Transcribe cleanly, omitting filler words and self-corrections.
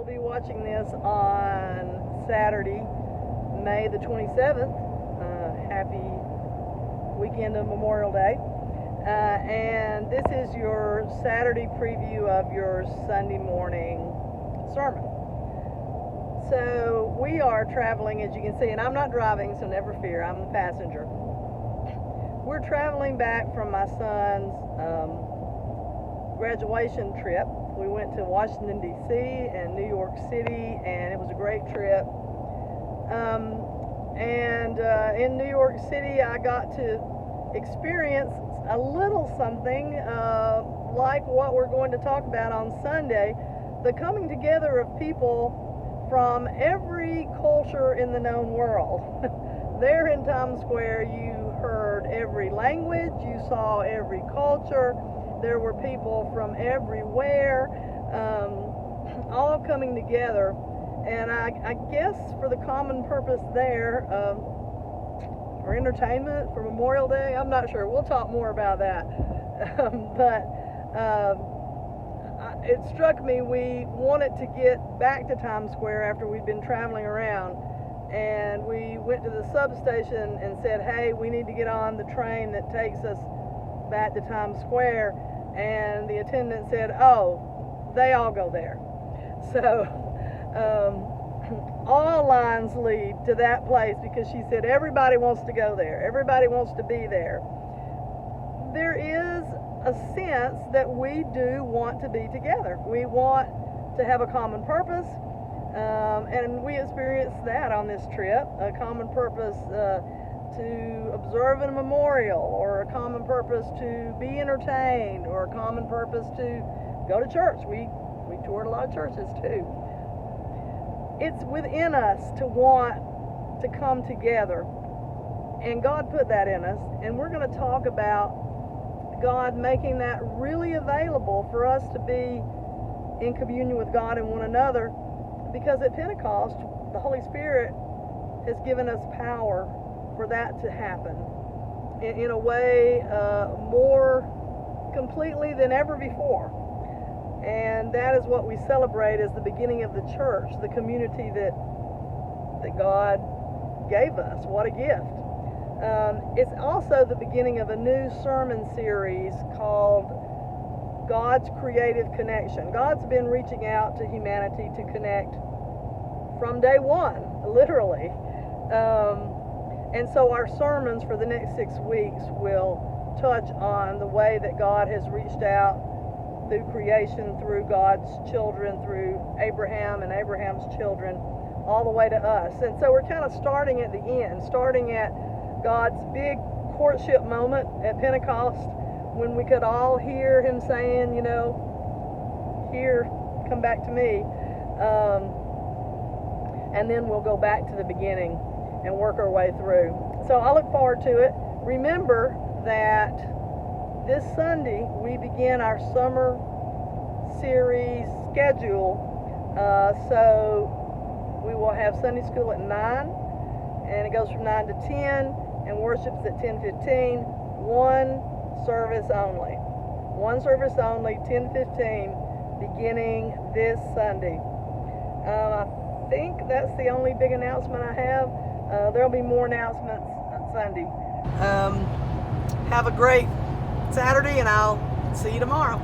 be watching this on Saturday, May the 27th. Happy weekend of Memorial Day. And this is your Saturday preview of your Sunday morning sermon. So we are traveling, as you can see, and I'm not driving, so never fear, I'm a passenger. We're traveling back from my son's graduation trip. We went to Washington, D.C. and New York City, and it was a great trip. In New York City, I got to experience a little something like what we're going to talk about on Sunday, the coming together of people from every culture in the known world. There in Times Square, you heard every language, you saw every culture. There were people from everywhere, all coming together. And I guess for the common purpose there, for entertainment, for Memorial Day, I'm not sure. We'll talk more about that. It struck me we wanted to get back to Times Square after we'd been traveling around. And we went to the substation and said, hey, we need to get on the train that takes us back to Times Square. And the attendant said, oh, they all go there. So all lines lead to that place because she said everybody wants to go there. Everybody wants to be there. There is a sense that we do want to be together. We want to have a common purpose. And we experienced that on this trip, a common purpose to observe a memorial, or a common purpose to be entertained, or a common purpose to go to church. We toured a lot of churches too. It's within us to want to come together, and God put that in us, and we're going to talk about God making that really available for us to be in communion with God and one another. Because at Pentecost, the Holy Spirit has given us power for that to happen in a way more completely than ever before. And that is what we celebrate as the beginning of the church, the community that God gave us. What a gift. It's also the beginning of a new sermon series called God's Creative Connection. God's been reaching out to humanity to connect from day one, literally. And so our sermons for the next 6 weeks will touch on the way that God has reached out through creation, through God's children, through Abraham and Abraham's children, all the way to us. And so we're kind of starting at the end, starting at God's big courtship moment at Pentecost, when we could all hear him saying, here, come back to me. And then we'll go back to the beginning and work our way through. So I look forward to it. Remember that this Sunday we begin our summer series schedule. So we will have Sunday school at 9, and it goes from 9 to 10, and worship's at 10:15. One service only, 10:15, beginning this Sunday. I think that's the only big announcement I have. There'll be more announcements on Sunday. Have a great Saturday, and I'll see you tomorrow.